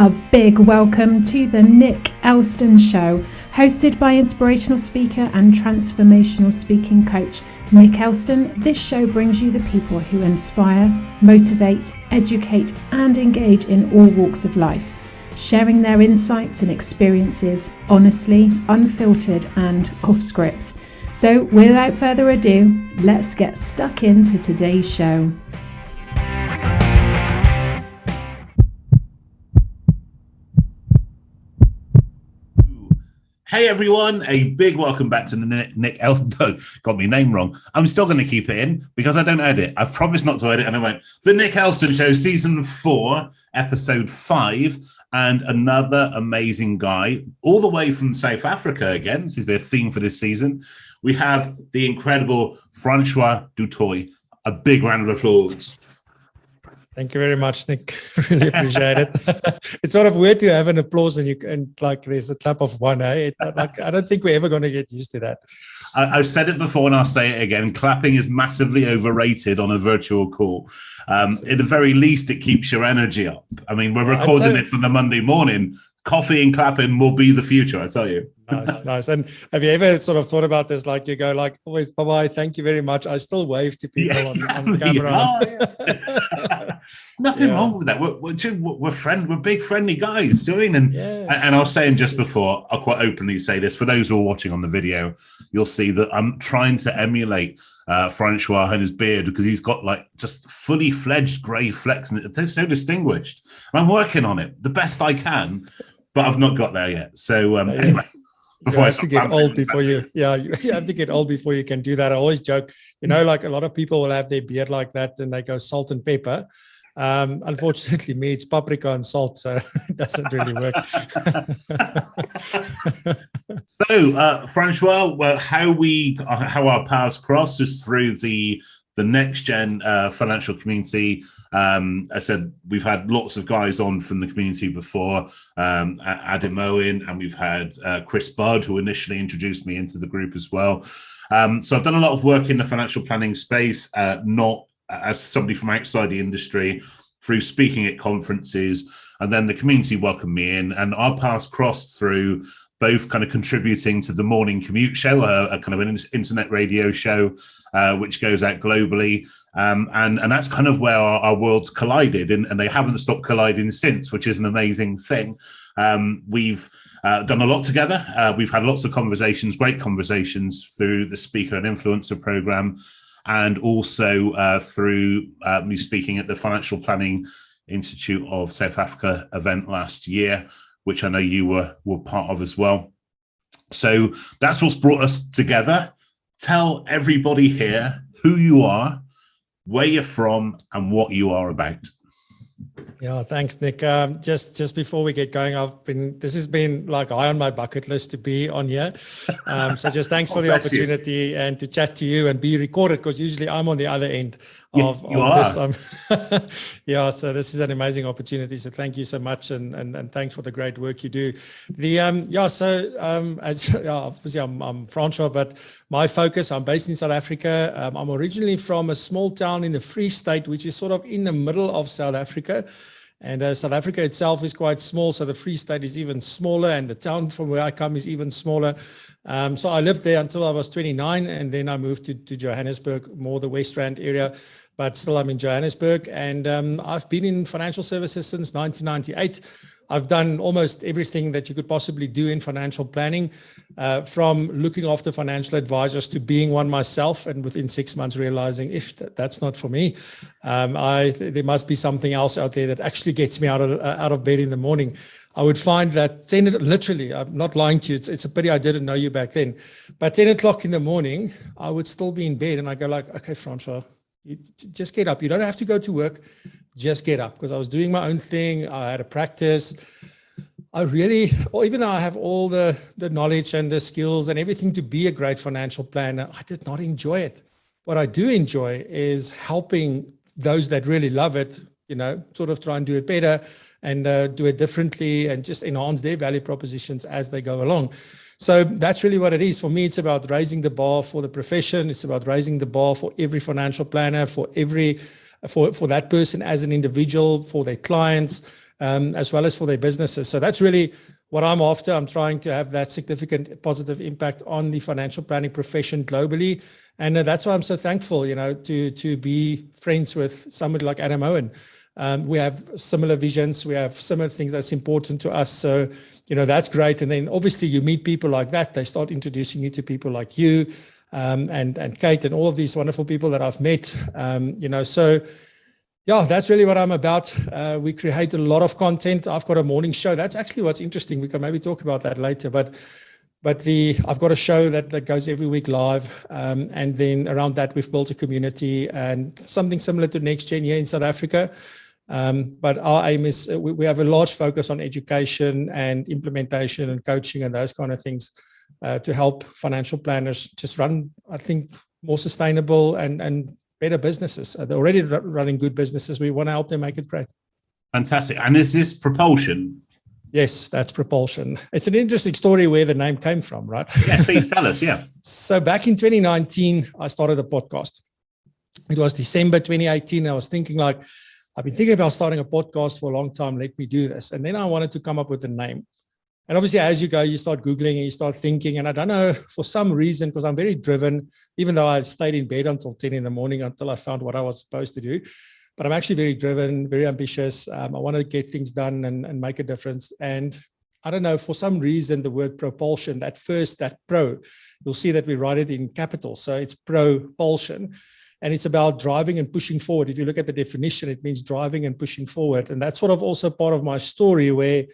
A big welcome to the Nick Elston Show, hosted by inspirational speaker and transformational speaking coach Nick Elston. This show brings you the people who inspire, motivate, educate, and engage in all walks of life, sharing their insights and experiences honestly, unfiltered, and off script. So, without further ado, let's get stuck into today's show. Hey everyone, a big welcome back to the Nick Elston. Got my name wrong. I'm still going to keep it in because I don't edit. I promised not to edit, and I went the Nick Elston Show, season 4, episode 5, and another amazing guy all the way from South Africa. Again, this is their theme for this season. We have the incredible Francois Du Toit. A big round of applause. Thank you very much, Nick. Really appreciate it. It's sort of weird to have an applause and like there's a clap of one. I don't think we're ever going to get used to that. I've said it before and I'll say it again. Clapping is massively overrated on a virtual call. At the very least, it keeps your energy up. I mean, we're recording this on a Monday morning. Coffee and clapping will be the future, I tell you. Nice. And have you ever sort of thought about this? Like you go like, always, bye-bye, thank you very much. I still wave to people on camera. Nothing wrong with that. We're big friendly guys doing. And I was saying just before, I'll quite openly say this, for those who are watching on the video, you'll see that I'm trying to emulate Francois and his beard, because he's got like just fully fledged grey flecks and it's so distinguished. And I'm working on it the best I can, but I've not got there yet. So anyway, before you have to get old before you have to get old before you can do that. I always joke, like a lot of people will have their beard like that and they go salt and pepper. Unfortunately, me, it's paprika and salt, so it doesn't really work. So, Francois, how our paths crossed is through the next gen financial community. I said we've had lots of guys on from the community before, Adam Owen, and we've had Chris Budd, who initially introduced me into the group as well. So I've done a lot of work in the financial planning space, not as somebody from outside the industry, through speaking at conferences, and then the community welcomed me in, and our paths crossed through both kind of contributing to the morning commute show, a kind of an internet radio show, which goes out globally. And that's kind of where our worlds collided, and they haven't stopped colliding since, which is an amazing thing. We've done a lot together. We've had lots of conversations, great conversations through the Speaker and Influencer program, and also through me speaking at the Financial Planning Institute of South Africa event last year, which I know you were part of as well. So that's what's brought us together. Tell everybody here who you are, where you're from, and what you are about. Yeah, thanks, Nick. Just before we get going, this has been like high on my bucket list to be on here. So just thanks for the opportunity and to chat to you and be recorded, because usually I'm on the other end of this. So this is an amazing opportunity. So thank you so much, and thanks for the great work you do. Obviously I'm Francois, but my focus, I'm based in South Africa. I'm originally from a small town in the Free State, which is sort of in the middle of South Africa. And South Africa itself is quite small, so the Free State is even smaller, and the town from where I come is even smaller. So I lived there until I was 29, and then I moved to Johannesburg, more the West Rand area, but still I'm in Johannesburg. And I've been in financial services since 1998. I've done almost everything that you could possibly do in financial planning, from looking after financial advisors to being one myself, and within 6 months realizing if that's not for me. There must be something else out there that actually gets me out of bed in the morning. I would find that literally, I'm not lying to you, it's a pity I didn't know you back then, but 10 o'clock in the morning, I would still be in bed, and I go like, okay, Francois, you just get up. You don't have to go to work. Just get up, because I was doing my own thing. I had a practice. Even though I have all the knowledge and the skills and everything to be a great financial planner, I did not enjoy it. What I do enjoy is helping those that really love it, sort of try and do it better and do it differently and just enhance their value propositions as they go along. So that's really what it is. For me, it's about raising the bar for the profession. It's about raising the bar for every financial planner, for that person as an individual, for their clients, as well as for their businesses. So that's really what I'm after. I'm trying to have that significant positive impact on the financial planning profession globally. And that's why I'm so thankful, to be friends with somebody like Adam Owen. We have similar visions. We have similar things that's important to us. So, that's great. And then obviously you meet people like that. They start introducing you to people like you and Kate and all of these wonderful people that I've met. So yeah, that's really what I'm about. We create a lot of content. I've got a morning show. That's actually what's interesting. We can maybe talk about that later. But I've got a show that goes every week live. And then around that, we've built a community and something similar to Next Gen here in South Africa. But our aim is we have a large focus on education and implementation and coaching and those kind of things to help financial planners just run, I think, more sustainable and better businesses. They're already running good businesses. We want to help them make it great. Fantastic. And is this PROpulsion? Yes, that's PROpulsion. It's an interesting story where the name came from, right? Yeah, please tell us. Yeah. So back in 2019, I started a podcast. It was December 2018. I was thinking I've been thinking about starting a podcast for a long time. Let me do this. And then I wanted to come up with a name. And obviously, as you go, you start Googling and you start thinking. And I don't know, for some reason, because I'm very driven, even though I stayed in bed until 10 in the morning until I found what I was supposed to do. But I'm actually very driven, very ambitious. I want to get things done and make a difference. And I don't know, for some reason, the word propulsion, that pro, you'll see that we write it in capitals. So it's PROpulsion. And it's about driving and pushing forward. If you look at the definition, it means driving and pushing forward. And that's sort of also part of my story where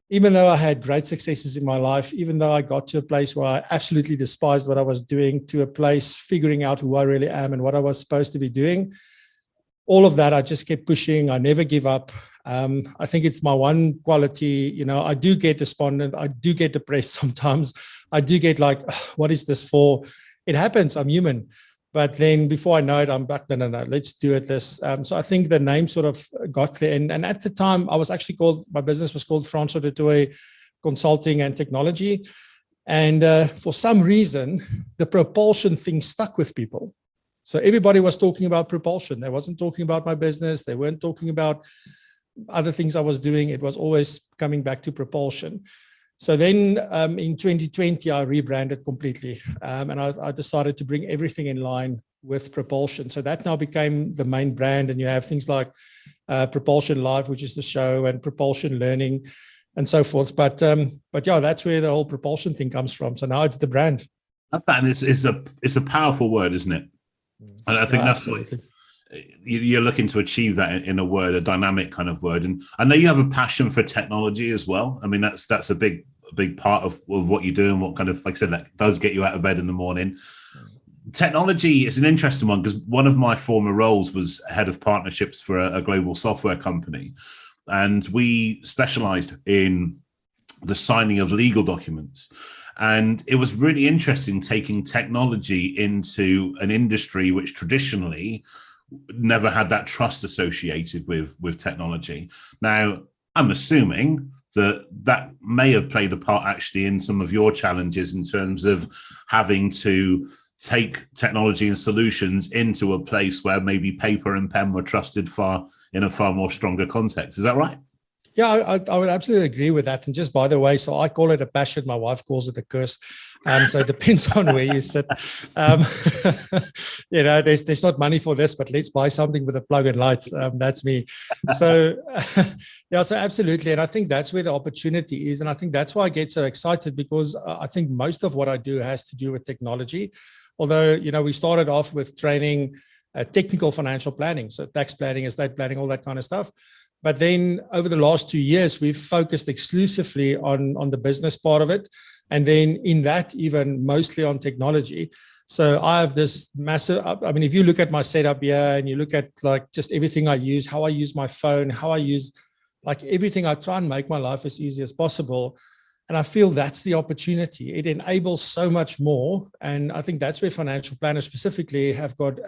even though I had great successes in my life, even though I got to a place where I absolutely despised what I was doing, to a place figuring out who I really am and what I was supposed to be doing, all of that, I just kept pushing. I never give up. I think it's my one quality. I do get despondent. I do get depressed sometimes. I do get what is this for? It happens. I'm human. But then before I know it, I'm back, no, let's do it this. So I think the name sort of got there. And at the time, my business was called Francois Du Toit Consulting and Technology. And for some reason, the propulsion thing stuck with people. So everybody was talking about propulsion. They wasn't talking about my business. They weren't talking about other things I was doing. It was always coming back to propulsion. So then in 2020, I rebranded completely. And I decided to bring everything in line with PROpulsion. So that now became the main brand. And you have things like PROpulsion Live, which is the show, and PROpulsion Learning and so forth. But yeah, that's where the whole propulsion thing comes from. So now it's the brand. And it's a powerful word, isn't it? And I think that's what you're looking to achieve, that in a word, a dynamic kind of word. And I know you have a passion for technology as well. I mean, that's a big part of what you do and what kind of, like I said, that does get you out of bed in the morning. Technology is an interesting one because one of my former roles was head of partnerships for a global software company. And we specialized in the signing of legal documents. And it was really interesting taking technology into an industry which traditionally never had that trust associated with technology. Now, I'm assuming that may have played a part actually in some of your challenges in terms of having to take technology and solutions into a place where maybe paper and pen were trusted in a far more stronger context. Is that right? Yeah, I would absolutely agree with that. And just by the way, so I call it a passion. My wife calls it a curse. So it depends on where you sit. There's not money for this, but let's buy something with a plug and lights. That's me. So so absolutely. And I think that's where the opportunity is. And I think that's why I get so excited, because I think most of what I do has to do with technology. Although, we started off with training technical financial planning. So tax planning, estate planning, all that kind of stuff. But then over the last 2 years, we've focused exclusively on the business part of it. And then in that, even mostly on technology. So I have this massive, if you look at my setup here and you look at just everything I use, how I use my phone, how I use everything, I try and make my life as easy as possible. And I feel that's the opportunity. It enables so much more. And I think that's where financial planners specifically have got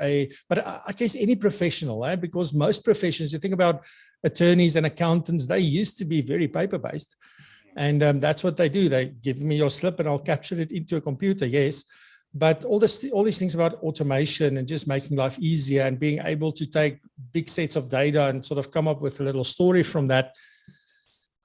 but I guess any professional, because most professions, you think about attorneys and accountants, they used to be very paper-based. And that's what they do. They give me your slip and I'll capture it into a computer, yes. But all these things about automation and just making life easier and being able to take big sets of data and sort of come up with a little story from that,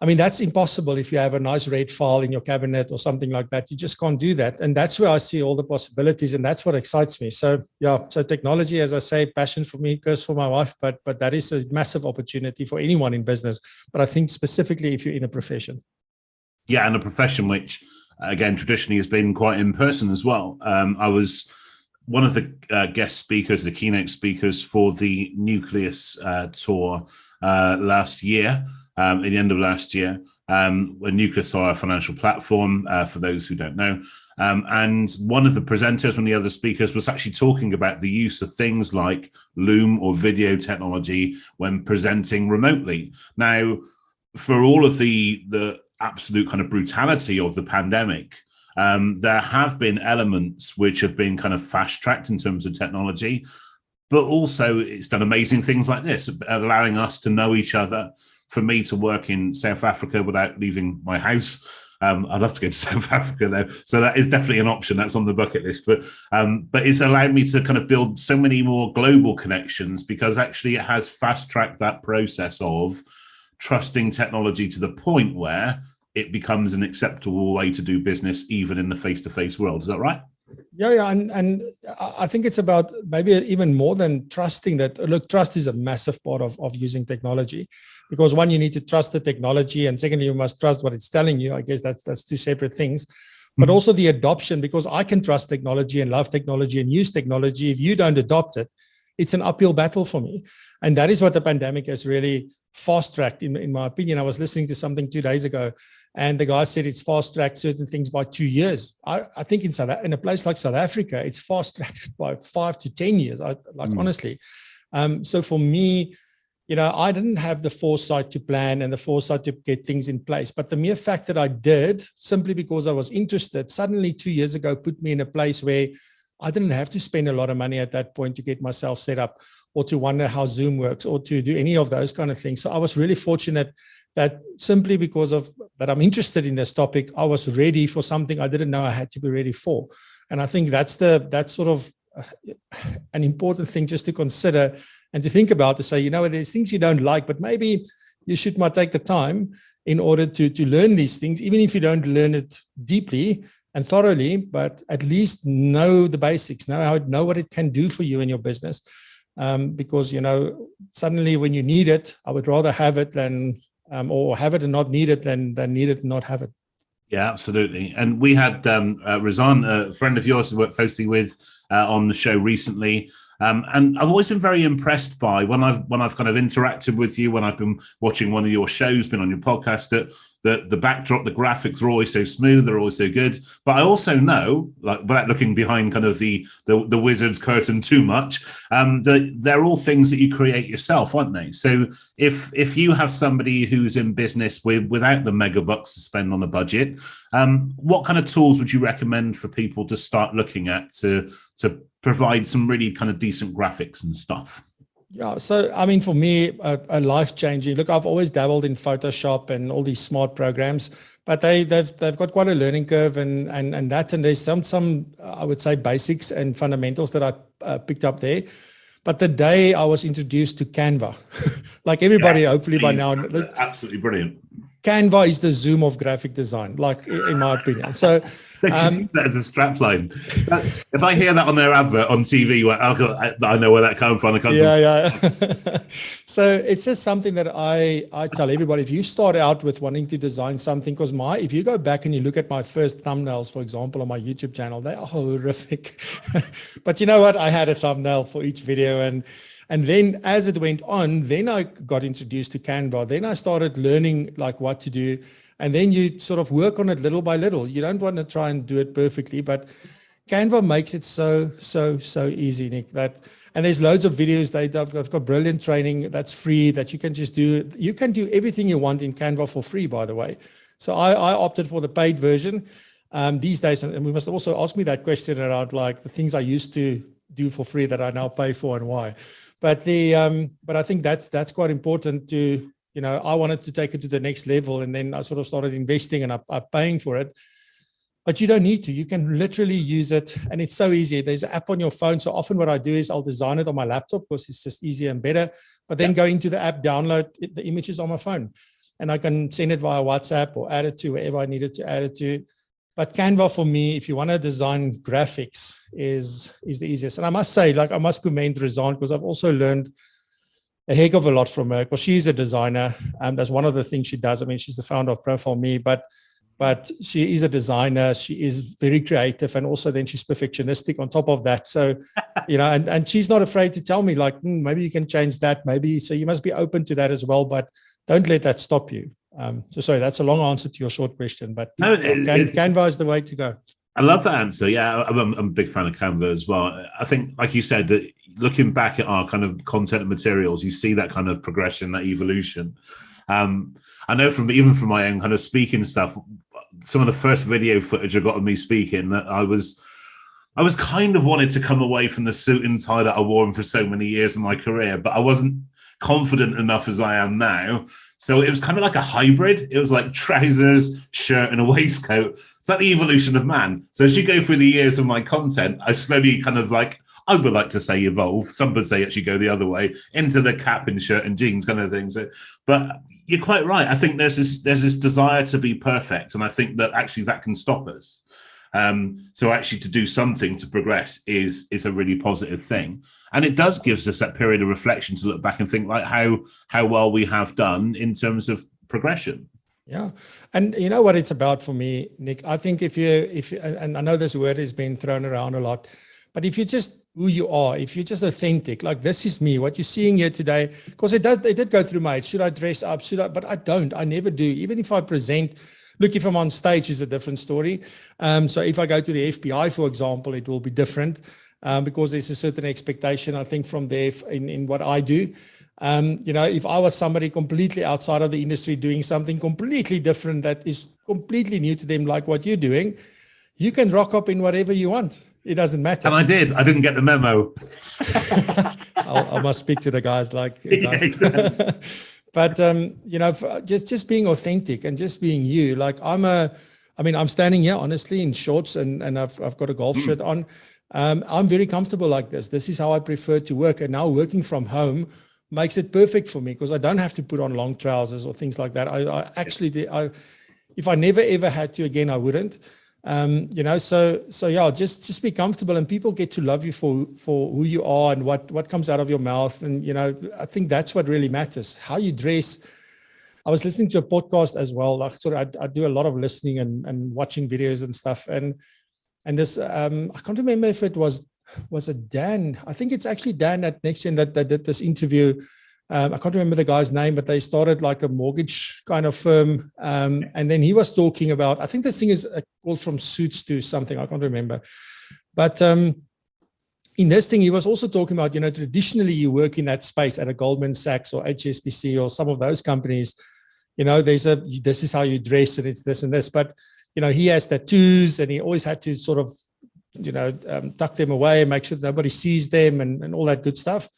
I mean, that's impossible if you have a nice red file in your cabinet or something like that. You just can't do that. And that's where I see all the possibilities, and that's what excites me. So yeah, so technology, as I say, passion for me, curse for my wife, but that is a massive opportunity for anyone in business. But I think specifically if you're in a profession. Yeah, and a profession which, again, traditionally has been quite in person as well. I was one of the guest speakers, the keynote speakers for the Nucleus tour last year. At the end of last year, when Nucleus are a financial platform, for those who don't know. And one of the presenters, one of the other speakers, was actually talking about the use of things like Loom or video technology when presenting remotely. Now, for all of the absolute kind of brutality of the pandemic, there have been elements which have been kind of fast-tracked in terms of technology, but also it's done amazing things like this, allowing us to know each other. For me to work in South Africa without leaving my house, I'd love to go to South Africa though. So that is definitely an option. That's on the bucket list. But it's allowed me to kind of build so many more global connections, because actually it has fast-tracked that process of trusting technology to the point where it becomes an acceptable way to do business, even in the face-to-face world. Is that right? Yeah, and I think it's about maybe even more than trusting that. Look, trust is a massive part of using technology, because one, you need to trust the technology, and secondly, you must trust what it's telling you. I guess that's two separate things. But also the adoption, because I can trust technology and love technology and use technology. If you don't adopt it, it's an uphill battle for me. And that is what the pandemic has really fast-tracked, in my opinion. I was listening to something 2 days ago, and the guy said it's fast-tracked certain things by 2 years. I think in a place like South Africa, it's fast-tracked by 5 to 10 years, honestly. So for me, I didn't have the foresight to plan and the foresight to get things in place. But the mere fact that I did, simply because I was interested, suddenly 2 years ago put me in a place where I didn't have to spend a lot of money at that point to get myself set up, or to wonder how Zoom works, or to do any of those kind of things. So I was really fortunate that simply because of that I'm interested in this topic, I was ready for something I didn't know I had to be ready for. And I think that's sort of an important thing just to consider and to think about, to say, there's things you don't like, but maybe you might take the time in order to learn these things, even if you don't learn it deeply and thoroughly, but at least know the basics, know what it can do for you in your business. Because, suddenly when you need it, I would rather have it than, or have it and not need it than need it and not have it. Yeah, absolutely. And we had Razan, a friend of yours who worked closely with on the show recently. And I've always been very impressed by when I've kind of interacted with you, when I've been watching one of your shows, been on your podcast, that the backdrop, the graphics are always so smooth, they're always so good. But I also know, like, without looking behind kind of the wizard's curtain too much, that they're all things that you create yourself, aren't they? So if you have somebody who's in business without the mega bucks to spend on a budget, what kind of tools would you recommend for people to start looking at to provide some really kind of decent graphics and stuff? Yeah, so I mean, for me, a life-changing. Look, I've always dabbled in Photoshop and all these smart programs, but they've got quite a learning curve, and there's some I would say basics and fundamentals that I picked up there. But the day I was introduced to Canva, like everybody, hopefully by now, absolutely brilliant. Canva is the Zoom of graphic design, like in my opinion. So they should use that as a strapline. If I hear that on their advert on TV, I know where that comes from. Yeah. So it's just something that I tell everybody. If you start out with wanting to design something, because if you go back and you look at my first thumbnails, for example, on my YouTube channel, they are horrific. But you know what? I had a thumbnail for each video, and then as it went on, then I got introduced to Canva. Then I started learning like what to do. And then you sort of work on it little by little. You don't want to try and do it perfectly, but Canva makes it so easy, Nick. And there's loads of videos. They've got brilliant training that's free that you can just do. You can do everything you want in Canva for free, by the way. So I opted for the paid version these days. And we must also ask me that question around like the things I used to do for free that I now pay for and why. But I think that's quite important to, I wanted to take it to the next level, and then I sort of started investing and I'm paying for it. But you don't need to. You can literally use it, and it's so easy. There's an app on your phone. So often what I do is I'll design it on my laptop because it's just easier and better, but then go into the app, download the images on my phone. and I can send it via WhatsApp or add it to wherever I needed to add it to. But Canva for me, if you want to design graphics, is the easiest. And I must say, like, I must commend Rizan, because I've also learned a heck of a lot from her, because she's a designer, and that's one of the things she does. I mean, she's the founder of PROpulsion, but she is a designer. She is very creative, and also then she's perfectionistic on top of that. So, and she's not afraid to tell me, like, maybe you can change that, maybe. So you must be open to that as well, but don't let that stop you. So sorry, that's a long answer to your short question, but no, Canva is the way to go. I love that answer. Yeah, I'm a big fan of Canva as well. I think, like you said, that looking back at our kind of content and materials, you see that kind of progression, that evolution. I know even from my own kind of speaking stuff, some of the first video footage I got of me speaking, that I was kind of wanted to come away from the suit and tie that I wore for so many years in my career, but I wasn't confident enough as I am now. So it was kind of like a hybrid. It was like trousers, shirt, and a waistcoat. It's like the evolution of man. So as you go through the years of my content, I slowly kind of like, I would like to say evolve. Some would say actually go the other way into the cap and shirt and jeans kind of thing. So, but you're quite right. I think there's this desire to be perfect, and I think that actually that can stop us. So actually to do something to progress is a really positive thing. And it does gives us that period of reflection to look back and think like how well we have done in terms of progression. Yeah. And you know what it's about for me, Nick? I think if you, and I know this word has been thrown around a lot, but if you're just who you are, if you're just authentic, like this is me, what you're seeing here today, because it did go through my head. Should I dress up? But I don't. I never do. Even if I present, look, if I'm on stage, is a different story. So if I go to the FBI, for example, it will be different because there's a certain expectation, I think, from there in what I do. If I was somebody completely outside of the industry doing something completely different that is completely new to them, like what you're doing, you can rock up in whatever you want. It doesn't matter. And I didn't get the memo. I must speak to the guys like guys. Yeah, but just being authentic and just being you. Like I'm standing here honestly in shorts and I've got a golf shirt on. I'm very comfortable like this. This is how I prefer to work. And now working from home makes it perfect for me because I don't have to put on long trousers or things like that. I actually if I never ever had to again, I wouldn't. So yeah, just be comfortable, and people get to love you for who you are and what comes out of your mouth. And, I think that's what really matters, how you dress. I was listening to a podcast as well. Like I do a lot of listening and watching videos and stuff. And this, I can't remember if it was it Dan? I think it's actually Dan at NextGen that did this interview. I can't remember the guy's name, but they started like a mortgage kind of firm. And then he was talking about, I think this thing is called From Suits to something. I can't remember. But in this thing, he was also talking about, traditionally you work in that space at a Goldman Sachs or HSBC or some of those companies, this is how you dress and it's this and this. But, he has tattoos and he always had to sort of, tuck them away and make sure that nobody sees them and all that good stuff.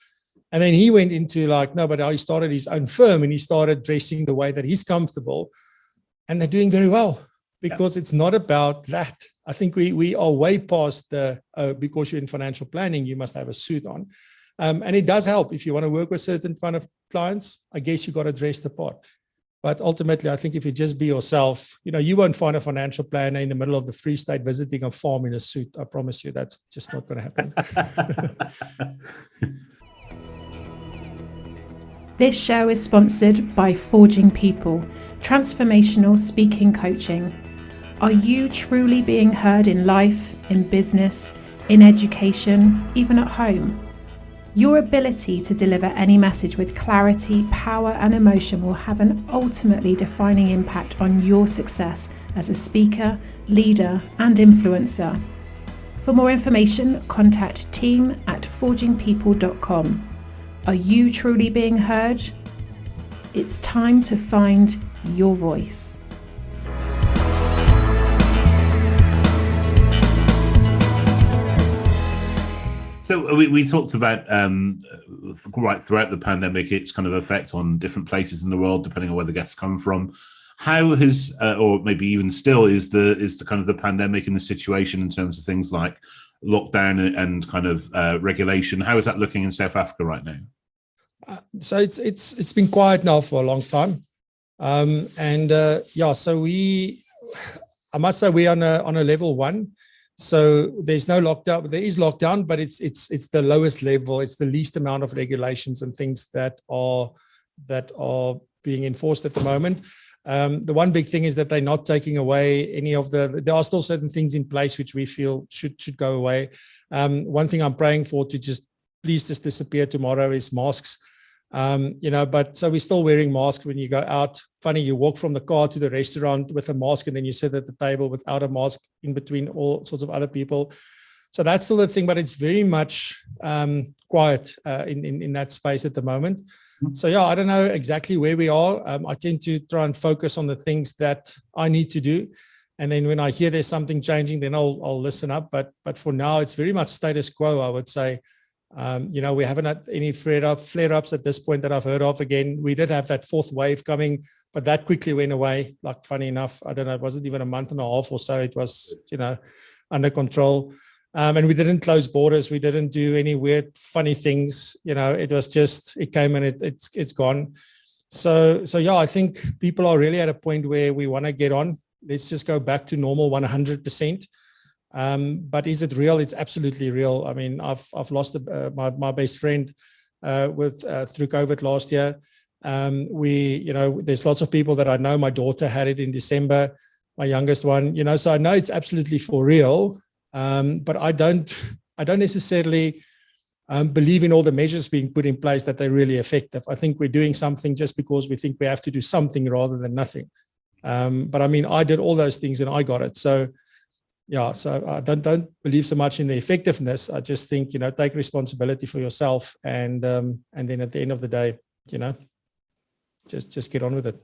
And then he went into he started his own firm and he started dressing the way that he's comfortable, and they're doing very well because it's not about that. I think we are way past because you're in financial planning, you must have a suit on. And it does help if you want to work with certain kind of clients. I guess you got to dress the part. But ultimately, I think if you just be yourself, you won't find a financial planner in the middle of the Free State visiting a farm in a suit. I promise you, that's just not going to happen. This show is sponsored by Forging People, Transformational Speaking Coaching. Are you truly being heard in life, in business, in education, even at home? Your ability to deliver any message with clarity, power, and emotion will have an ultimately defining impact on your success as a speaker, leader, and influencer. For more information, contact team@forgingpeople.com. Are you truly being heard? It's time to find your voice. So we talked about right throughout the pandemic, its kind of effect on different places in the world, depending on where the guests come from. How has, or maybe even still, is the kind of the pandemic and the situation in terms of things like lockdown and kind of regulation? How is that looking in South Africa right now? So it's been quiet now for a long time. So I must say we're on a level 1. So there's no lockdown. There is lockdown, but it's the lowest level. It's the least amount of regulations and things that are being enforced at the moment. The one big thing is that they're not taking away any of there are still certain things in place which we feel should go away. One thing I'm praying for to please just disappear tomorrow is masks. But so we're still wearing masks when you go out. Funny, you walk from the car to the restaurant with a mask, and then you sit at the table without a mask in between all sorts of other people. So that's still the thing, but it's very much quiet in that space at the moment. So yeah, I don't know exactly where we are. I tend to try and focus on the things that I need to do. And then when I hear there's something changing, then I'll listen up. But for now, it's very much status quo, I would say. We haven't had any flare-ups at this point that I've heard of. Again, we did have that 4th wave coming, but that quickly went away. Like, funny enough, I don't know, it wasn't even a month and a half or so. It was, under control. And we didn't close borders. We didn't do any weird, funny things. It was just, it came and it's gone. So yeah, I think people are really at a point where we want to get on. Let's just go back to normal 100%. But is it real? It's absolutely real. I mean, I've lost my best friend through COVID last year. There's lots of people that I know. My daughter had it in December, my youngest one. So I know it's absolutely for real. But I don't necessarily believe in all the measures being put in place that they're really effective. I think we're doing something just because we think we have to do something rather than nothing. But I mean, I did all those things and I got it. So yeah, so I don't believe so much in the effectiveness. I just think, take responsibility for yourself, and then at the end of the day, just get on with it.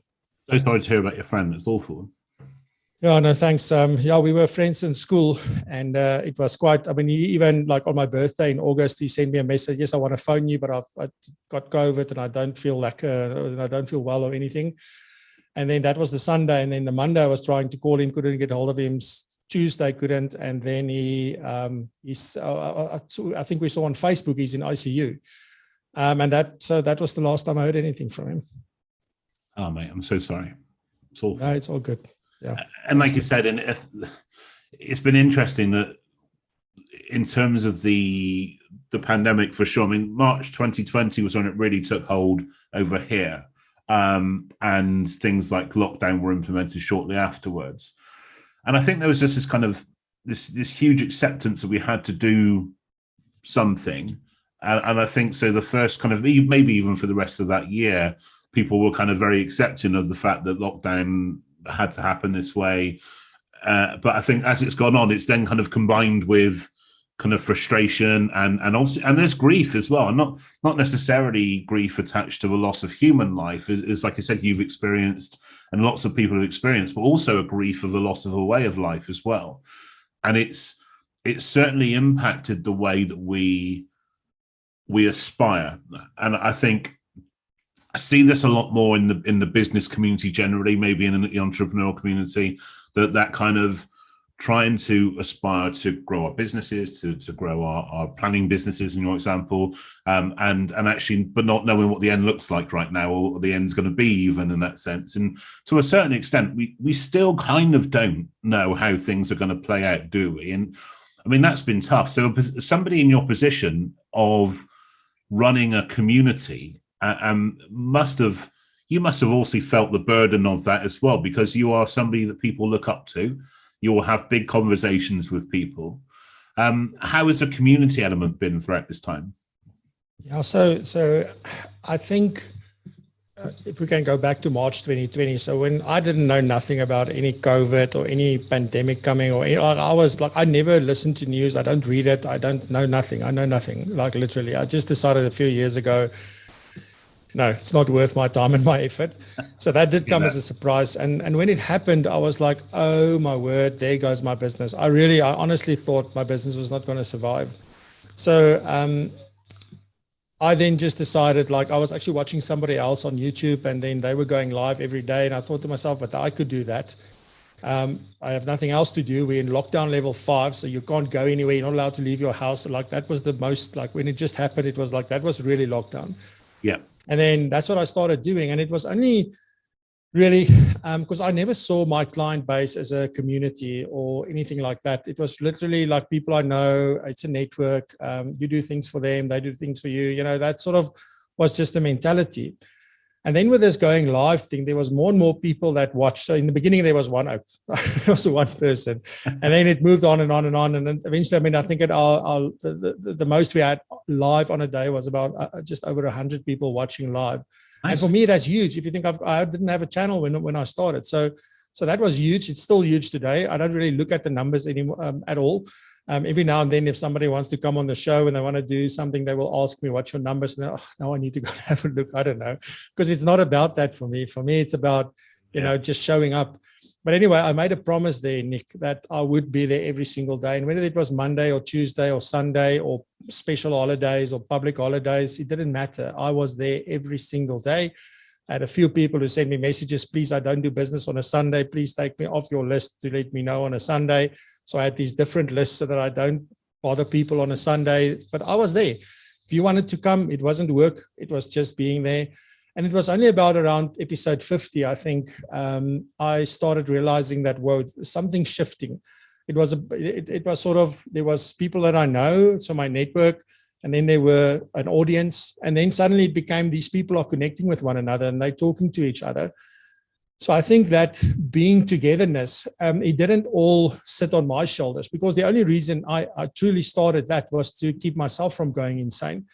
So sorry to hear about your friend. It's awful. Yeah, no, thanks. We were friends in school, and it was quite, I mean, even like on my birthday in August, he sent me a message. Yes, I want to phone you, but I got COVID and I don't feel I don't feel well or anything. And then that was the Sunday. And then the Monday I was trying to call him, couldn't get hold of him. Tuesday couldn't. And then I think we saw on Facebook, he's in ICU. And that was the last time I heard anything from him. Oh, mate, I'm so sorry. It's awful. No, it's all good. Yeah. And like you said, and it's been interesting that in terms of the pandemic, for sure. I mean, March 2020 was when it really took hold over here. And things like lockdown were implemented shortly afterwards. And I think there was just this kind of this huge acceptance that we had to do something. And I think so the first kind of, maybe even for the rest of that year, people were kind of very accepting of the fact that lockdown had to happen this way. But I think as it's gone on, it's then kind of combined with kind of frustration and also, and there's grief as well. Not necessarily grief attached to a loss of human life, is like I said, you've experienced and lots of people have experienced, but also a grief of the loss of a way of life as well. And it's certainly impacted the way that we aspire. And I think I see this a lot more in the business community generally, maybe in the entrepreneurial community, that kind of trying to aspire to grow our businesses, to grow our planning businesses, in your example, and actually, but not knowing what the end looks like right now, or what the end's going to be, even in that sense. And to a certain extent, we still kind of don't know how things are going to play out, do we? And I mean, that's been tough. So somebody in your position of running a community, you must have also felt the burden of that as well, because you are somebody that people look up to. You will have big conversations with people. How has the community element been throughout this time? Yeah, so I think if we can go back to March 2020, so when I didn't know nothing about any COVID or any pandemic coming, or I was like, I never listened to news. I don't read it. I don't know nothing. I know nothing, like literally. I just decided a few years ago, no, it's not worth my time and my effort. So that did come as a surprise. And when it happened, I was like, oh my word, there goes my business. I honestly thought my business was not going to survive. So I then just decided, like, I was actually watching somebody else on YouTube, and then they were going live every day. And I thought to myself, but I could do that. I have nothing else to do. We're in lockdown level 5, so you can't go anywhere. You're not allowed to leave your house. Like, that was the most, like, when it just happened, it was like, that was really lockdown. Yeah. And then that's what I started doing. And it was only Really, because I never saw my client base as a community or anything like that. It was literally like people I know, it's a network. You do things for them, they do things for you. That sort of was just the mentality. And then with this going live thing, there was more and more people that watched. So in the beginning, there was one person, and then it moved on and on and on. And then eventually, I think the most we had live on a day was about just over 100 people watching live. Nice. And for me, that's huge. If you think I didn't have a channel when I started. So that was huge. It's still huge today. I don't really look at the numbers anymore at all. Every now and then, if somebody wants to come on the show and they want to do something, they will ask me, what's your numbers? And now I need to go and have a look. I don't know. Because it's not about that for me. For me, it's about, just showing up. But anyway, I made a promise there, Nick, that I would be there every single day. And whether it was Monday or Tuesday or Sunday or special holidays or public holidays, it didn't matter. I was there every single day. I had a few people who sent me messages, please, I don't do business on a Sunday. Please take me off your list to let me know on a Sunday. So I had these different lists so that I don't bother people on a Sunday. But I was there. If you wanted to come, it wasn't work. It was just being there. And it was only about around episode 50, I think, I started realizing that, whoa, something's shifting. It was sort of, there was people that I know, so my network, and then there were an audience, and then suddenly it became these people are connecting with one another and they're talking to each other. So I think that being togetherness, it didn't all sit on my shoulders, because the only reason I truly started that was to keep myself from going insane.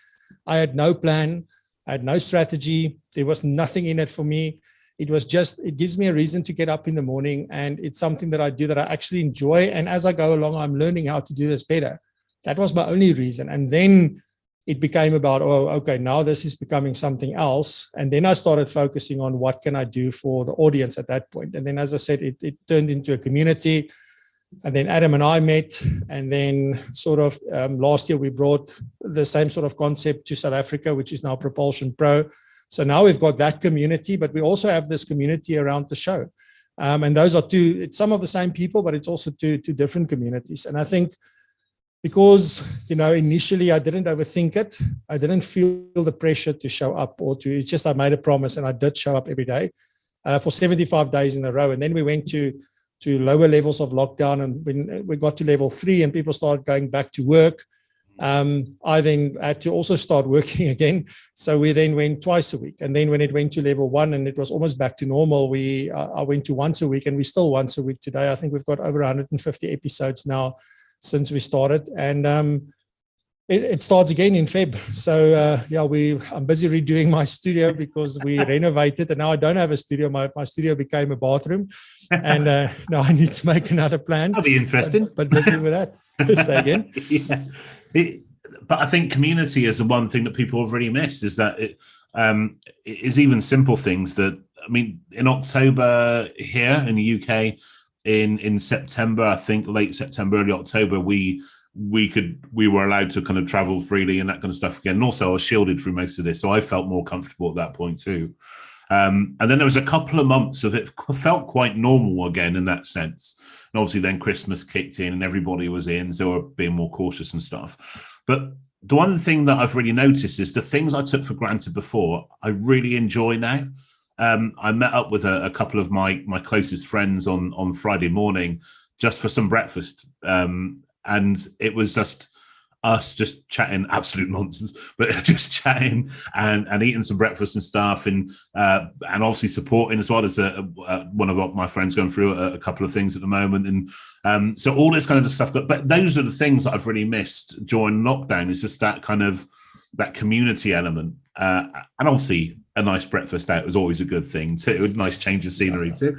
I had no plan. I had no strategy. There was nothing in it for me. It was just, it gives me a reason to get up in the morning, and it's something that I do that I actually enjoy. And as I go along, I'm learning how to do this better. That was my only reason. And then it became about, oh, okay, now this is becoming something else. And then I started focusing on what can I do for the audience at that point. And then, as I said, it turned into a community. And then Adam and I met, and then sort of last year we brought the same sort of concept to South Africa, which is now PROpulsion Pro. So now we've got that community, but we also have this community around the show. And those are it's some of the same people, but it's also two different communities. And I think because, initially I didn't overthink it. I didn't feel the pressure to show up it's just, I made a promise and I did show up every day for 75 days in a row. And then we went to lower levels of lockdown. And when we got to level 3 and people started going back to work, I then had to also start working again. So we then went twice a week. And then when it went to level 1 and it was almost back to normal, I went to once a week, and we're still once a week today. I think we've got over 150 episodes now since we started. And it starts again in Feb. So I'm busy redoing my studio because we renovated, and now I don't have a studio. My studio became a bathroom, and now I need to make another plan. That'll be interesting. But busy with that. Say again. Yeah. But I think community is the one thing that people have really missed, is that it is even simple things that, in October here in the UK, in September, I think late September, early October, we were allowed to kind of travel freely and that kind of stuff again. And also I was shielded through most of this, so I felt more comfortable at that point too. And then there was a couple of months of it felt quite normal again in that sense. And obviously then Christmas kicked in and everybody was in, so we're being more cautious and stuff. But the one thing that I've really noticed is the things I took for granted before, I really enjoy now. I met up with a couple of my closest friends on Friday morning just for some breakfast. And it was just us just chatting absolute nonsense, but just chatting and eating some breakfast and stuff, and obviously supporting as well. As one of my friends going through a couple of things at the moment, and so all this kind of stuff. But those are the things that I've really missed during lockdown. Is just that kind of that community element, and obviously a nice breakfast out was always a good thing too. A nice change of scenery too.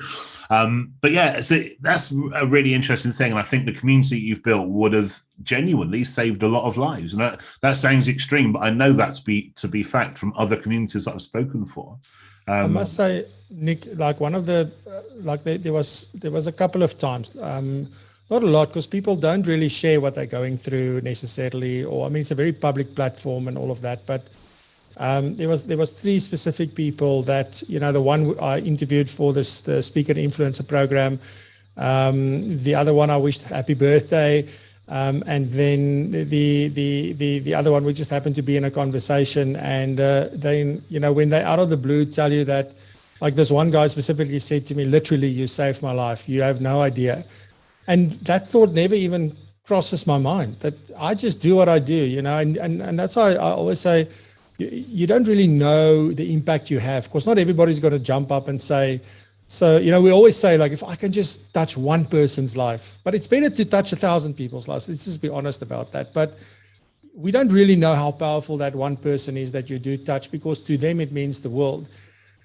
But yeah, so that's a really interesting thing. And I think the community you've built would have genuinely saved a lot of lives. And that sounds extreme, but I know that to be fact from other communities that I've spoken for. I must say, Nick, like one of the, there was a couple of times, not a lot, because people don't really share what they're going through necessarily, or it's a very public platform and all of that. But there was 3 specific people that, the one I interviewed for the Speaker Influencer program, the other one I wished happy birthday, and then the other one, we just happened to be in a conversation, and then when they out of the blue tell you that Like this one guy specifically said to me, literally, you saved my life. You have no idea. And that thought never even crosses my mind, that I just do what I do, you know, and that's why I always say, you don't really know the impact you have. Of course, not everybody's going to jump up and say, so, you know, we always say, like, if I can just touch one person's life, but it's better to touch 1,000 people's lives. Let's just be honest about that. But we don't really know how powerful that one person is that you do touch, because to them it means the world,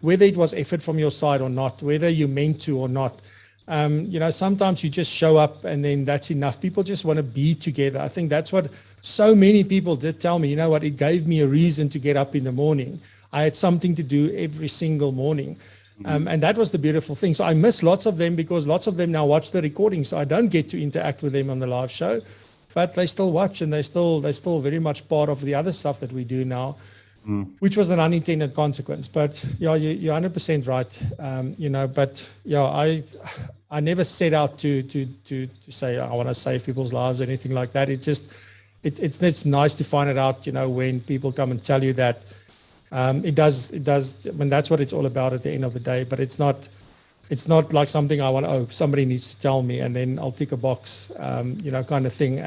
whether it was effort from your side or not, whether you meant to or not. You know, sometimes you just show up and then that's enough. People just want to be together. I think that's what so many people did tell me. You know what? It gave me a reason to get up in the morning. I had something to do every single morning. And that was the beautiful thing. So I miss lots of them, because lots of them now watch the recording. So I don't get to interact with them on the live show, but they still watch, and they're still very much part of the other stuff that we do now. Which was an unintended consequence. But yeah, you're 100% right. You know, but yeah, I never set out to say I want to save people's lives or anything like that. It's nice to find it out, you know, when people come and tell you that. It does. I mean, that's what it's all about at the end of the day. But it's not like something I want, somebody needs to tell me and then I'll tick a box, you know, kind of thing.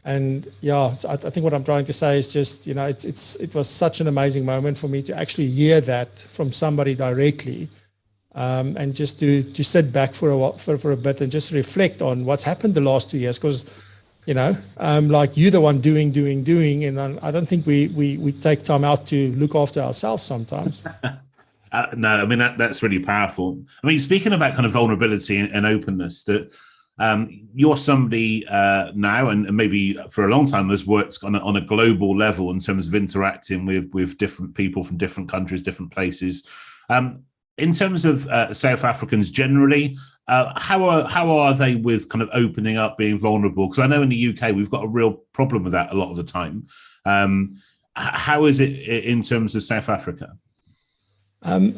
And yeah, so I think what I'm trying to say is just, you know, it was such an amazing moment for me to actually hear that from somebody directly, and just to sit back for a bit and just reflect on what's happened the last 2 years. Because, you know, like you're the one doing, and I don't think we take time out to look after ourselves sometimes. No, I mean, that's really powerful. I mean, speaking about kind of vulnerability and openness, that you're somebody now, and maybe for a long time has worked on a global level in terms of interacting with different people from different countries, different places. In terms of South Africans generally, how are they with kind of opening up, being vulnerable? Because I know in the UK we've got a real problem with that a lot of the time. How is it in terms of South Africa? I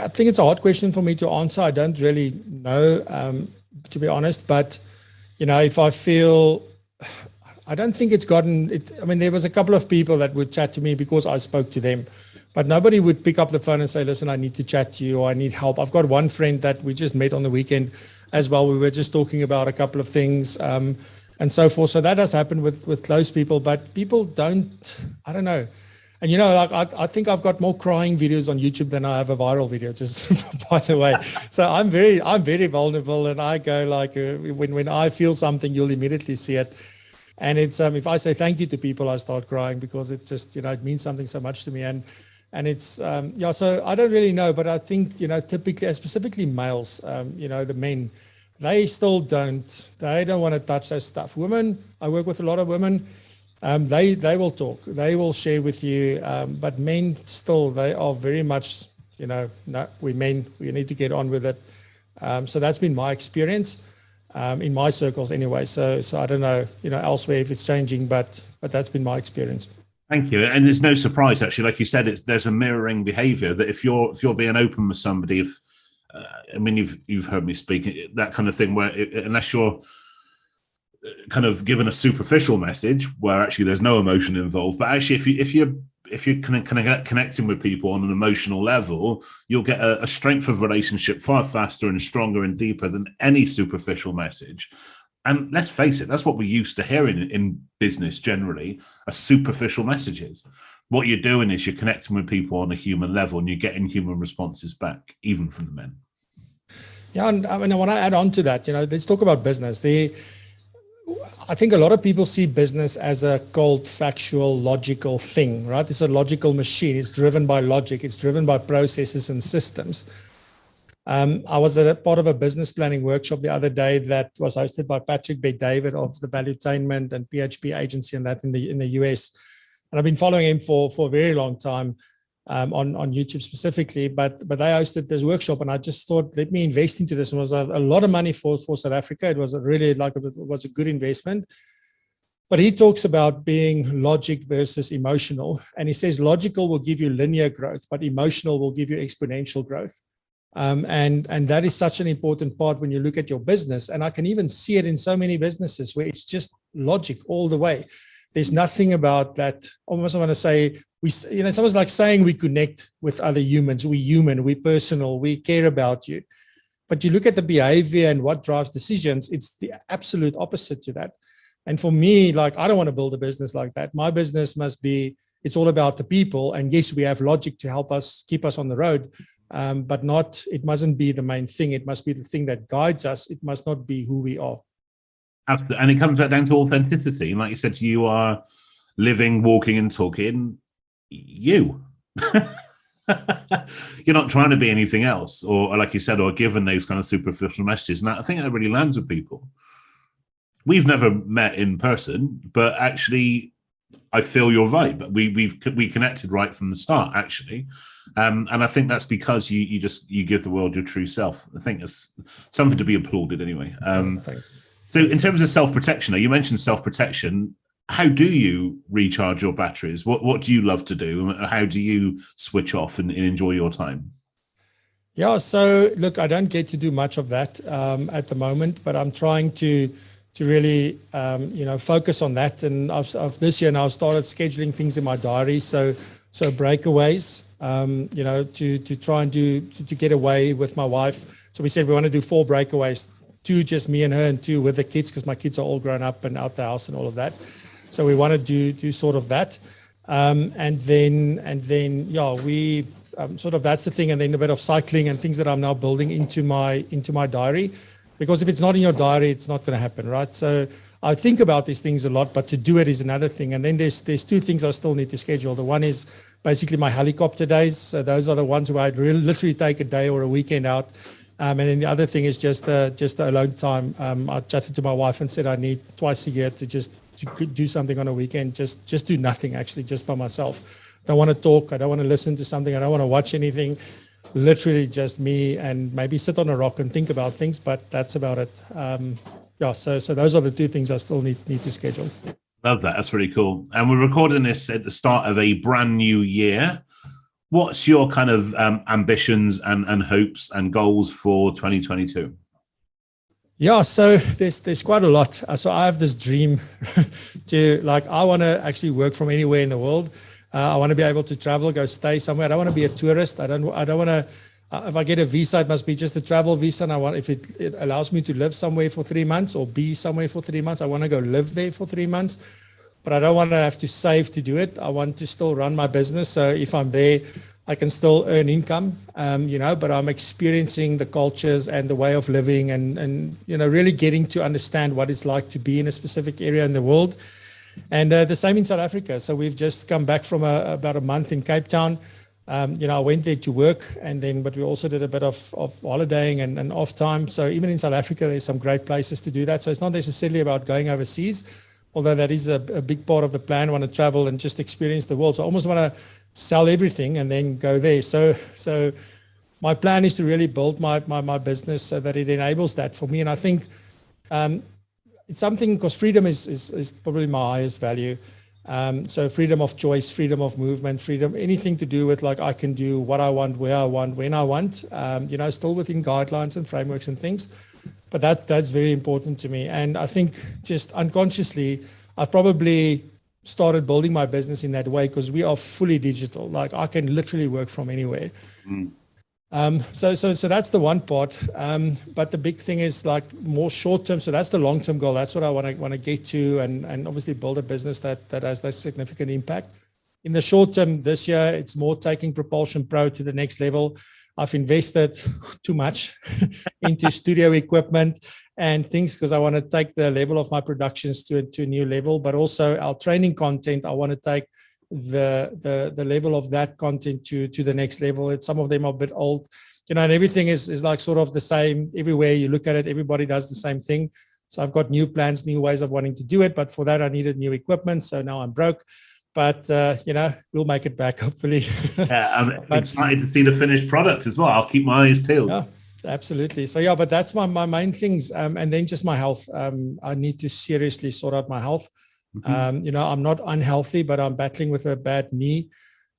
think it's a hard question for me to answer. I don't really know, to be honest. But, you know, if I feel, I don't think it's gotten it. I mean, there was a couple of people that would chat to me because I spoke to them, but nobody would pick up the phone and say, listen, I need to chat to you, or I need help. I've got one friend that we just met on the weekend as well. We were just talking about a couple of things, and so forth. So that has happened with close people, but people don't, I don't know. And, you know, like I think I've got more crying videos on YouTube than I have a viral video, just by the way. So I'm very vulnerable, and I go like, when I feel something, you'll immediately see it. And it's, if I say thank you to people, I start crying, because it just, you know, it means something so much to me. And it's, yeah, so I don't really know, but I think, you know, typically, specifically males, you know, the men, they don't want to touch that stuff. Women, I work with a lot of women. They will talk, they will share with you, but men still, they are very much, you know, no, we men, we need to get on with it. So that's been my experience, in my circles anyway. So I don't know, you know, elsewhere if it's changing, but that's been my experience. Thank you. And there's no surprise, actually, like you said, there's a mirroring behavior that if you're being open with somebody, I mean, you've heard me speak, that kind of thing, where unless you're kind of given a superficial message where actually there's no emotion involved, but actually if you're connecting with people on an emotional level, you'll get a strength of relationship far faster and stronger and deeper than any superficial message. And let's face it, that's what we used to hear in business generally, are superficial messages. What you're doing is you're connecting with people on a human level, and you're getting human responses back, even from the men. Yeah, and I mean, I want to add on to that, you know, let's talk about business. I think a lot of people see business as a cold, factual, logical thing, right? It's a logical machine. It's driven by logic. It's driven by processes and systems. I was at a part of a business planning workshop the other day that was hosted by Patrick Bet-David of the Valuetainment and PHP agency, and that in the US. And I've been following him for a very long time, on YouTube specifically, but they hosted this workshop, and I just thought, let me invest into this. It was a lot of money for South Africa. It was a good investment. But he talks about being logic versus emotional, and he says logical will give you linear growth, but emotional will give you exponential growth. And that is such an important part when you look at your business. And I can even see it in so many businesses where it's just logic all the way. there's nothing about that. Almost I want to say, it's almost like saying we connect with other humans. We're human, we're personal, we care about you. But you look at the behavior and what drives decisions, it's the absolute opposite to that. And for me, like, I don't want to build a business like that. My business must be, it's all about the people. And yes, we have logic to help us, keep us on the road, but it mustn't be the main thing. It must be the thing that guides us. It must not be who we are. Absolutely. And it comes back down to authenticity. And like you said, you are living, walking and talking you. You're not trying to be anything else, or like you said, or given those kind of superficial messages. And I think that really lands with people. We've never met in person, but actually I feel your vibe. We connected right from the start, actually. And I think that's because you give the world your true self. I think it's something to be applauded anyway. Thanks. So in terms of self-protection, you mentioned self-protection. How do you recharge your batteries? What do you love to do? How do you switch off and enjoy your time? Yeah, so look, I don't get to do much of that at the moment, but I'm trying to really focus on that. And I've this year now started scheduling things in my diary. So breakaways, to try and to get away with my wife. So we said we want to do 4 breakaways, 2 just me and her, and 2 with the kids, because my kids are all grown up and out the house and all of that. So we want to do sort of that, and then we sort of, that's the thing, and then a bit of cycling and things that I'm now building into my diary, because if it's not in your diary, it's not going to happen, right? So I think about these things a lot, but to do it is another thing. And then there's 2 things I still need to schedule. The one is basically my helicopter days. So those are the ones where I'd literally take a day or a weekend out. And then the other thing is just the alone time. I chatted to my wife and said I need twice a year to do something on a weekend, just do nothing, actually, just by myself. I don't want to talk. I don't want to listen to something. I don't want to watch anything. Literally just me, and maybe sit on a rock and think about things, but that's about it. So those are the 2 things I still need to schedule. Love that. That's really cool. And we're recording this at the start of a brand new year. What's your kind of ambitions and hopes and goals for 2022? Yeah, so there's quite a lot. So I have this dream I want to actually work from anywhere in the world. I want to be able to travel, go stay somewhere. I don't want to be a tourist. I don't want to. If I get a visa, it must be just a travel visa. And if it allows me to live somewhere for 3 months or be somewhere for 3 months, I want to go live there for 3 months. But I don't want to have to save to do it. I want to still run my business. So if I'm there, I can still earn income, but I'm experiencing the cultures and the way of living and really getting to understand what it's like to be in a specific area in the world. And the same in South Africa. So we've just come back from about a month in Cape Town. I went there to work, but we also did a bit of holidaying and off time. So even in South Africa, there's some great places to do that. So it's not necessarily about going overseas, although that is a big part of the plan. I want to travel and just experience the world. So I almost want to sell everything and then go there. So my plan is to really build my business so that it enables that for me. And I think it's something, because freedom is probably my highest value. So freedom of choice, freedom of movement, freedom, anything to do with I can do what I want, where I want, when I want, still within guidelines and frameworks and things. But that's very important to me. And I think just unconsciously, I've probably started building my business in that way, because we are fully digital. I can literally work from anywhere. So that's the one part. But the big thing is more short term. So that's the long term goal. That's what I want to get to, and obviously build a business that has that significant impact. In the short term, this year, it's more taking Propulsion Pro to the next level. I've invested too much into studio equipment and things, because I want to take the level of my productions to a new level, but also our training content. I want to take the level of that content to the next level. Some of them are a bit old, and everything is sort of the same everywhere you look at it. Everybody does the same thing. So I've got new plans, new ways of wanting to do it, but for that I needed new equipment. So now I'm broke. But, we'll make it back, hopefully. Yeah, I'm excited to see the finished product as well. I'll keep my eyes peeled. Yeah, absolutely. So, but that's my main things. And then just my health. I need to seriously sort out my health. I'm not unhealthy, but I'm battling with a bad knee.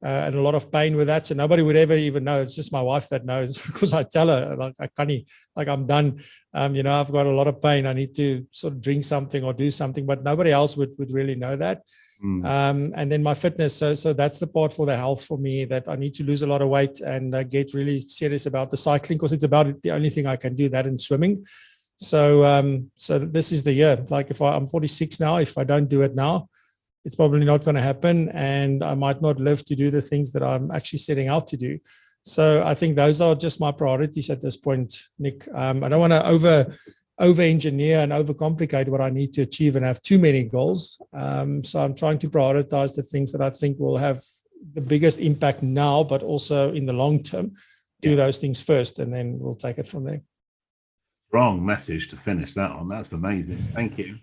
and a lot of pain with that. So nobody would ever even know. It's just my wife that knows, because I tell her, like, I can't, like, I'm done. I've got a lot of pain. I need to sort of drink something or do something, but nobody else would really know that. And then my fitness. So that's the part for the health for me, that I need to lose a lot of weight and get really serious about the cycling, because it's about the only thing I can do, that and swimming. So this is the year. Like, I'm 46 now, if I don't do it now, it's probably not going to happen, and I might not live to do the things that I'm actually setting out to do. So I think those are just my priorities at this point, Nick. I don't want to over-engineer and overcomplicate what I need to achieve and have too many goals. So I'm trying to prioritize the things that I think will have the biggest impact now, but also in the long term. Do those things first, and then we'll take it from there. Strong message to finish that on. That's amazing. Thank you.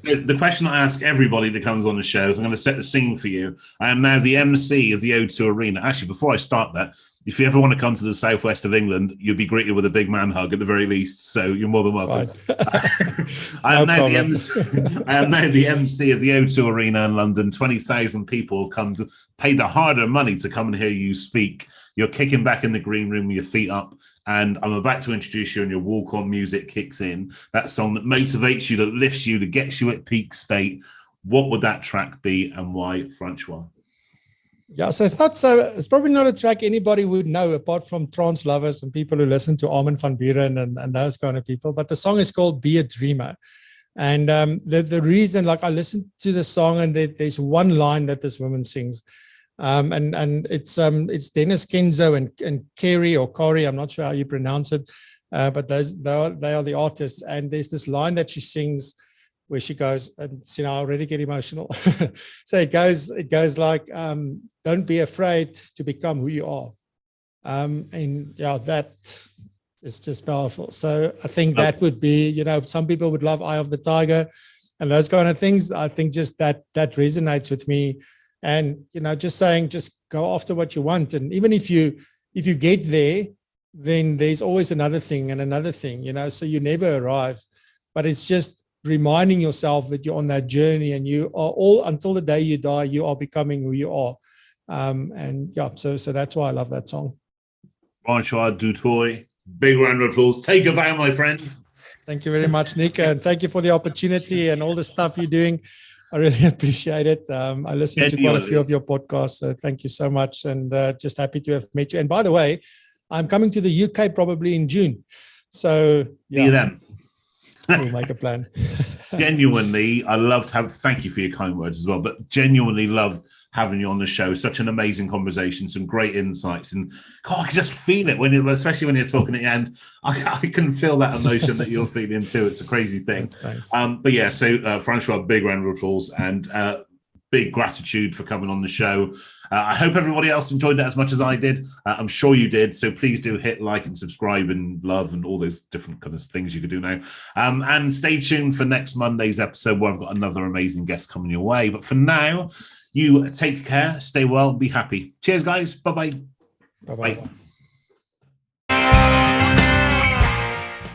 The question I ask everybody that comes on the show is, I'm going to set the scene for you. I am now the MC of the O2 Arena. Actually, before I start that, if you ever want to come to the southwest of England, you'll be greeted with a big man hug at the very least. So you're more than welcome. I am now the MC of the O2 Arena in London. 20,000 people come to pay the hard-earned money to come and hear you speak. You're kicking back in the green room with your feet up. And I'm about to introduce you, and your walk-on music kicks in. That song that motivates you, that lifts you, that gets you at peak state. What would that track be, and why, Francois? Yeah, so it's probably not a track anybody would know, apart from trance lovers and people who listen to Armin van Buuren and those kind of people. But the song is called Be a Dreamer. And the reason, like, I listened to the song, and there's one line that this woman sings. And it's Dennis Kenzo and Kerry or Corey, I'm not sure how you pronounce it, but they are the artists. And there's this line that she sings where she goes, and see, now I already get emotional. So it goes like, don't be afraid to become who you are. And yeah, that is just powerful. So I think that would be, some people would love Eye of the Tiger and those kind of things. I think just that resonates with me. And, just saying, just go after what you want. And even if you get there, then there's always another thing and another thing, so you never arrive. But it's just reminding yourself that you're on that journey, and you are all, until the day you die, you are becoming who you are. And yeah, so that's why I love that song. Francois Du Toit, big round of applause. Take a bow, my friend. Thank you very much, Nick. And thank you for the opportunity and all the stuff you're doing. I really appreciate it. I listened to quite a few of your podcasts, so thank you so much, and just happy to have met you. And by the way, I'm coming to the UK probably in June. So yeah, see you then. We'll make a plan. Genuinely, thank you for your kind words as well, but genuinely love having you on the show. Such an amazing conversation, some great insights, and I can just feel it especially when you're talking at the end. I can feel that emotion that you're feeling too. It's a crazy thing. Thanks. But yeah, so Francois, big round of applause, and big gratitude for coming on the show. I hope everybody else enjoyed that as much as I did. I'm sure you did. So please do hit like and subscribe and love and all those different kind of things you could do now. And stay tuned for next Monday's episode, where I've got another amazing guest coming your way. But for now, you take care, stay well, be happy. Cheers, guys. Bye-bye. Bye-bye.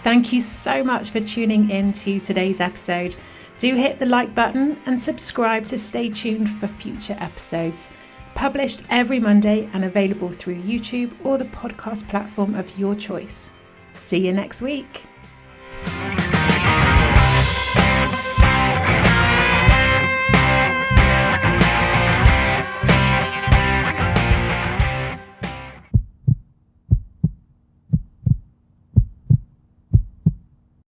Thank you so much for tuning in to today's episode. Do hit the like button and subscribe to stay tuned for future episodes. Published every Monday and available through YouTube or the podcast platform of your choice. See you next week.